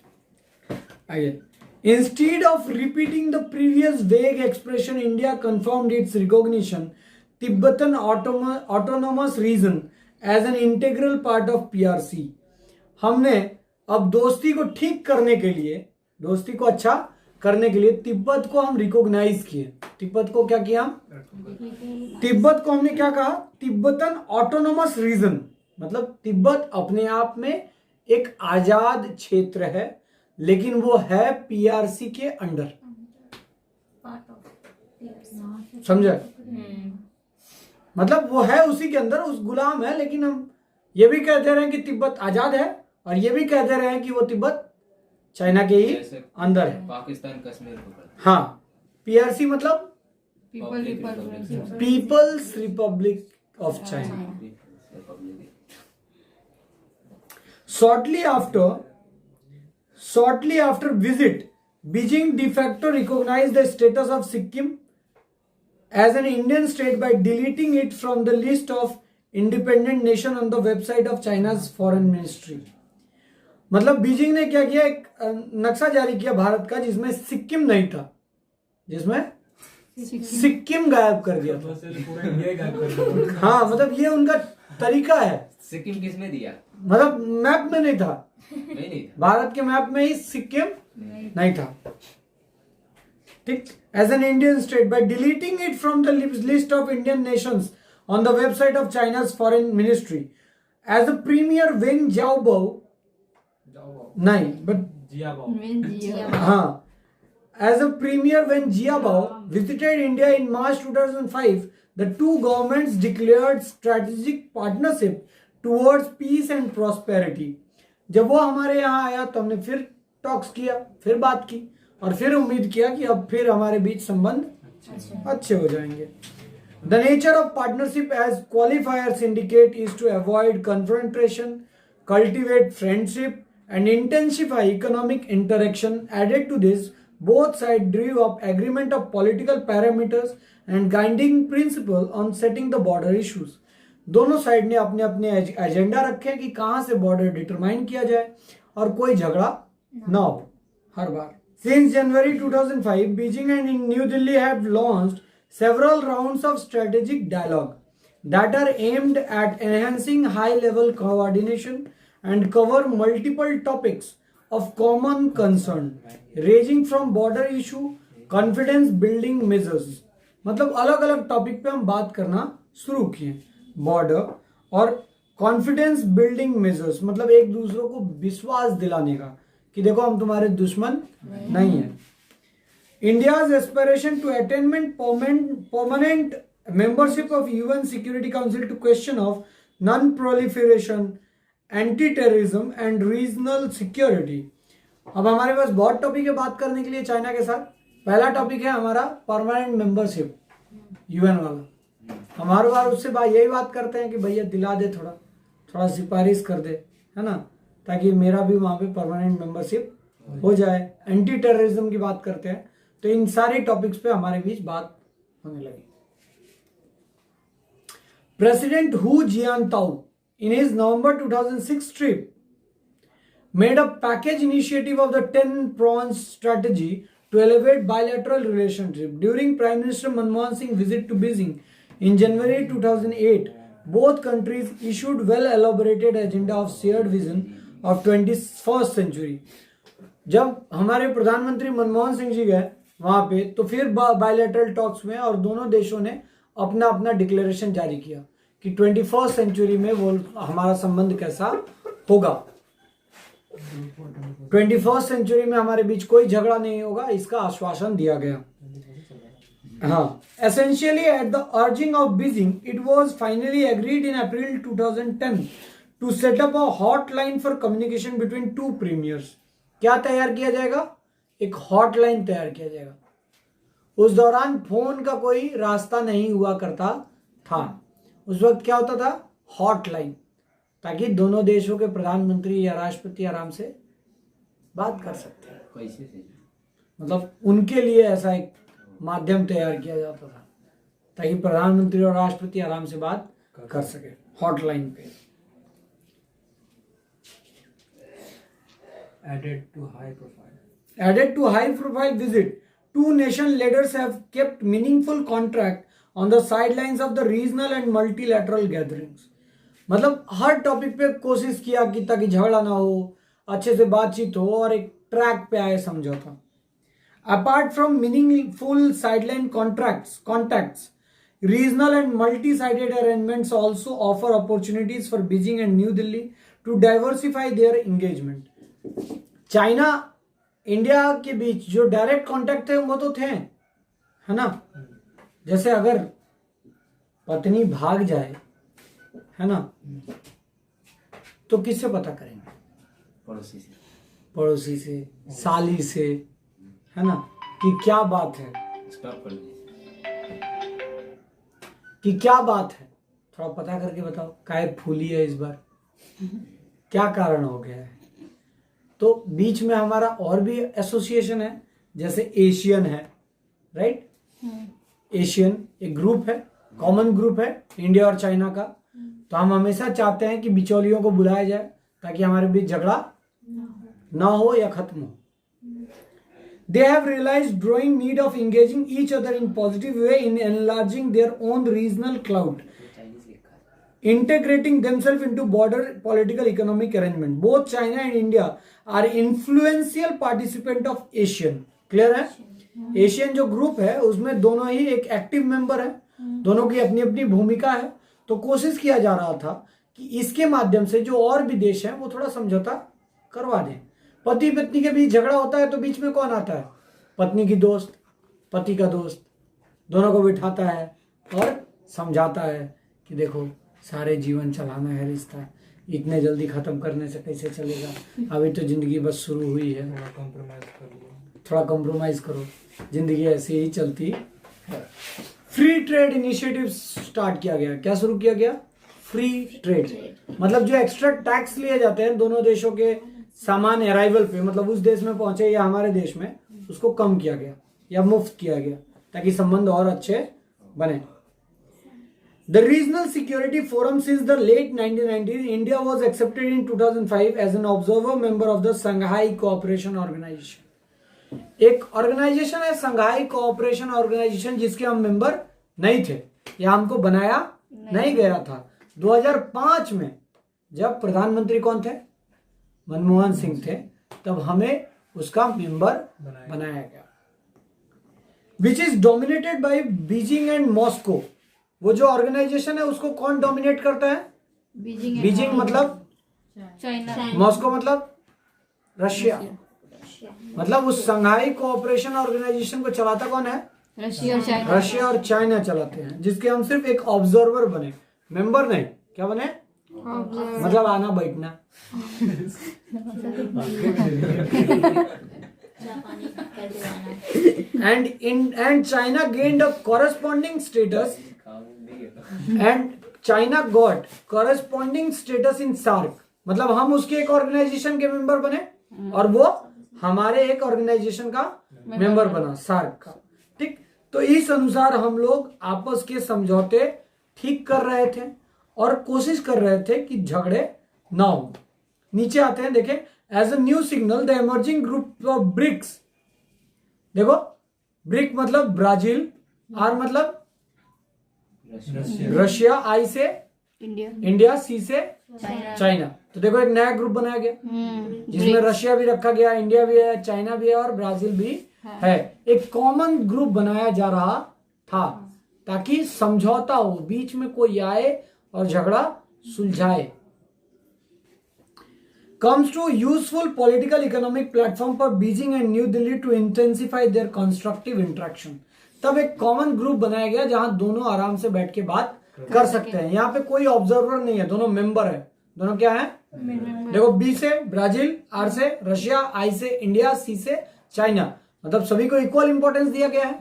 आइए, instead of repeating the previous vague expression, India confirmed its recognition Tibetan autonomous region as an integral part of PRC. हमने अब दोस्ती को ठीक करने के लिए, दोस्ती को अच्छा करने के लिए तिब्बत को हम रिकॉग्नाइज किए. तिब्बत को क्या किया? तिब्बत को हमने क्या कहा? तिब्बतन ऑटोनोमस रीजन, मतलब तिब्बत अपने आप में एक आजाद क्षेत्र है, लेकिन वो है पीआरसी के अंडर. समझे? मतलब वो है उसी के अंदर, उस गुलाम है, लेकिन हम ये भी कह दे रहे हैं कि तिब्बत आजाद है और ये भी कह दे रहे हैं कि वो तिब्बत चाइना के ही जैसे अंदर है। पाकिस्तान कश्मीर को करता हाँ, पीआरसी मतलब पीपल्स रिपब्लिक ऑफ चाइना। है। Shortly after visit, Beijing de facto recognized the status of Sikkim as an Indian state by deleting it from the list of independent nation on the website of China's foreign ministry. मतलब Beijing ने क्या किया, एक नक्शा जारी किया भारत का जिसमें सिक्किम नहीं था, जिसमें सिक्किम गायब कर दिया था। पूरा इंडिया गायब कर दिया। हाँ, मतलब ये उनका तरीका है। सिक्किम किसने दिया? मतलब मैप में नहीं था, नहीं था। भारत के मैप में ही सिक्किम नहीं था। ठीक, as an Indian state by deleting it from the list of Indian nations on the website of China's foreign ministry as a premier Wen Jiabao, नहीं बट जियाबाओ। हाँ, as a premier when Jiabao visited India in March 2005, the two governments declared strategic partnership towards peace and prosperity. जब वो हमारे यहाँ आया तो हमने फिर टॉक्स किया, फिर बात की और फिर उम्मीद किया कि अब फिर हमारे बीच संबंध अच्छे हो जाएंगे। The nature of partnership as qualifiers indicate is to avoid confrontation, cultivate friendship and intensify economic interaction. Added to this, both sides drew up agreement of political parameters and guiding principle on setting the border issues. दोनों side ने अपने अपने agenda रखे कि कहां से border determine किया जाए और कोई झगड़ा ना हो हर बार। Since January 2005, Beijing and New Delhi have launched several rounds of strategic dialogue that are aimed at enhancing high-level coordination and cover multiple topics of common concern, ranging from border issue, confidence building measures. मतलब अलग अलग topic पे हम बात करना शुरू किए, border और कॉन्फिडेंस बिल्डिंग मेजर्स, मतलब एक दूसरों को विश्वास दिलाने का कि देखो हम तुम्हारे दुश्मन नहीं है। India's aspiration to attainment permanent membership of UN Security Council to question of non-proliferation, anti-terrorism and regional security. अब हमारे पास बहुत टॉपिक है बात करने के लिए चाइना के साथ। पहला टॉपिक है हमारा परमानेंट मेंबरशिप यूएन वाला। हम हर बार उससे यही बात करते हैं कि भैया दिला दे, थोड़ा सिफारिश कर दे, है ना, ताकि मेरा भी वहां पे परमानेंट मेंबरशिप हो जाए। एंटी टेररिज्म की बात करते हैं, तो इन सारे टॉपिक्स पे हमारे बीच बात होने लगी। President Hu Jintao in his November 2006 trip made a package initiative of the 10-pronged strategy to elevate bilateral relationship. During Prime Minister Manmohan Singh's visit to Beijing in January 2008, both countries issued well-elaborated agenda of shared vision of 21st century. जब हमारे प्रधानमंत्री मनमोहन सिंह जी गए वहां पे तो फिर bilateral talks में और दोनों देशों ने अपना अपना डिक्लेरेशन जारी किया कि 21st सेंचुरी में वो हमारा संबंध कैसा होगा। 21st सेंचुरी में हमारे बीच कोई झगड़ा नहीं होगा, इसका आश्वासन दिया गया। हाँ, essentially at the urging of Beijing it was finally agreed in April 2010 to set up a hotline for communication between two premiers. क्या तैयार किया जाएगा? एक हॉटलाइन तैयार किया जाएगा। उस दौरान फोन का कोई रास्ता नहीं हुआ करता था। उस वक्त क्या होता था? हॉटलाइन, ताकि दोनों देशों के प्रधानमंत्री या राष्ट्रपति आराम से बात कर सकते हैं। कैसे से? मतलब उनके लिए ऐसा एक माध्यम तैयार किया जाता था ताकि प्रधानमंत्री और राष्ट्रपति आराम से बात कर सके हॉटलाइन पे। Added to high profile. Added to high profile visit, two nation leaders have kept meaningful contact on the sidelines of the regional and multilateral gatherings. मतलब हर टॉपिक पे कोशिश किया कि ताकि झगड़ा ना हो, अच्छे से बातचीत हो और एक ट्रैक पे आए समझौता। Apart from meaningful sideline contacts, regional and multi-sided arrangements also offer opportunities for Beijing and New Delhi to diversify their engagement. China India के बीच जो डायरेक्ट कांटेक्ट थे वो तो थे, है ना। जैसे अगर पत्नी भाग जाए, है ना, तो किससे पता करेंगे? पड़ोसी से। पड़ोसी से, साली से, है ना, कि क्या बात है, स्टॉप कर दीजिए। कि क्या बात है, थोड़ा पता करके बताओ, काहे फूली है इस बार, क्या कारण हो गया है। तो बीच में हमारा और भी एसोसिएशन है, जैसे एशियन है, राइट, एशियन एक ग्रुप है, कॉमन ग्रुप है इंडिया और चाइना का। तो हम हमेशा चाहते हैं कि बिचौलियों को बुलाया जाए ताकि हमारे बीच झगड़ा ना हो या खत्म हो। They have realized growing need of engaging each other in positive way in enlarging their own regional clout, integrating themselves into broader political economic arrangement. Both China and India are influential participant of ASEAN. Clear है? Asian जो group है उसमें दोनों ही एक active member है, दोनों की अपनी अपनी भूमिका है। तो कोशिश किया जा रहा था कि इसके माध्यम से जो और भी देश हैं वो थोड़ा समझौता करवा दें। पति पत्नी के बीच झगड़ा होता है तो बीच में कौन आता है? पत्नी की दोस्त, पति का दोस्त, दोनों को बिठाता है और समझाता है कि देखो सारे जीवन चलाना है रिश्ता, इतने जल्दी खत्म करने से कैसे चलेगा, अभी तो जिंदगी बस शुरू हुई है, थोड़ा कॉम्प्रोमाइज कर लो। थोड़ा कॉम्प्रोमाइज करो, जिंदगी ऐसे ही चलती है। फ्री ट्रेड इनिशिएटिव स्टार्ट किया गया। क्या शुरू किया गया? फ्री ट्रेड, मतलब जो एक्स्ट्रा टैक्स लिए जाते हैं दोनों देशों के सामान अराइवल पे, मतलब उस देश में पहुंचे या हमारे देश में, उसको कम किया गया या मुफ्त किया गया ताकि संबंध और अच्छे बने। The Regional Security Forum since the late 1990s, India was accepted in 2005 as an observer member of the Shanghai Cooperation Organization. एक ऑर्गेनाइजेशन है संघाई कोऑपरेशन ऑर्गेनाइजेशन जिसके हम मेंबर नहीं थे या हमको बनाया नहीं गया था। 2005 में जब प्रधानमंत्री कौन थे? मनमोहन सिंह थे, तब हमें उसका मेंबर बनाया गया। Which is dominated by Beijing and Moscow. वो जो ऑर्गेनाइजेशन है उसको कौन डोमिनेट करता है? बीजिंग मतलब चाइना, मॉस्को मतलब रशिया। मतलब उस संघाई कोऑपरेशन ऑर्गेनाइजेशन को चलाता कौन है? रशिया और चाइना। रशिया और चाइना चलाते हैं, जिसके हम सिर्फ एक ऑब्जर्वर बने, मेंबर नहीं। क्या बने? मतलब आना बैठना। and China gained a corresponding status and China got corresponding status in SAARC। मतलब हम उसके एक ऑर्गेनाइजेशन के मेंबर बने और वो हमारे एक ऑर्गेनाइजेशन का मेंबर बना, सार्क का। ठीक, तो इस अनुसार हम लोग आपस के समझौते ठीक कर रहे थे और कोशिश कर रहे थे कि झगड़े ना हो। नीचे आते हैं, देखें, as a new signal the emerging group of BRICS. देखो, ब्रिक मतलब ब्राजील, आर मतलब रशिया, आई से इंडिया, सी से चाइना। तो देखो एक नया ग्रुप बनाया गया जिसमें रशिया भी रखा गया, इंडिया भी है, चाइना भी है और ब्राजील भी है। एक कॉमन ग्रुप बनाया जा रहा था ताकि समझौता हो, बीच में कोई आए और झगड़ा सुलझाए। Comes to useful political economic platform for Beijing and New Delhi to intensify their constructive interaction। तब एक कॉमन ग्रुप बनाया गया जहां दोनों आराम से बैठ के बात कर सकते हैं। यहाँ पे कोई ऑब्जर्वर नहीं है, दोनों मेंबर है। दोनों क्या है? देखो, बी से ब्राजील, आर से रशिया, आई से इंडिया, सी से चाइना। मतलब सभी को इक्वल इंपॉर्टेंस दिया गया है।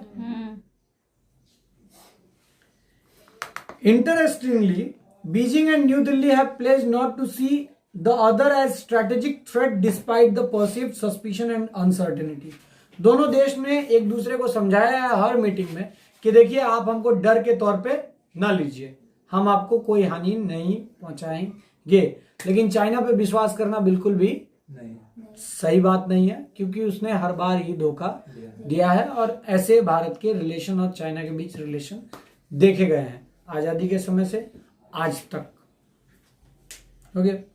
Interestingly, Beijing and New Delhi have pledged not to see the other as strategic threat despite the perceived suspicion and uncertainty। दोनों देश ने एक दूसरे को समझाया है हर मीटिंग में कि देखिए आप हमको डर के तौर पे ना लीजिए, हम आपको कोई हानि नहीं पहुंचाएंगे। लेकिन चाइना पे विश्वास करना बिल्कुल भी नहीं, सही बात नहीं है, क्योंकि उसने हर बार ही धोखा दिया है और ऐसे भारत के रिलेशन और चाइना के बीच रिलेशन देखे गए हैं आजादी के समय से आज तक। ओके।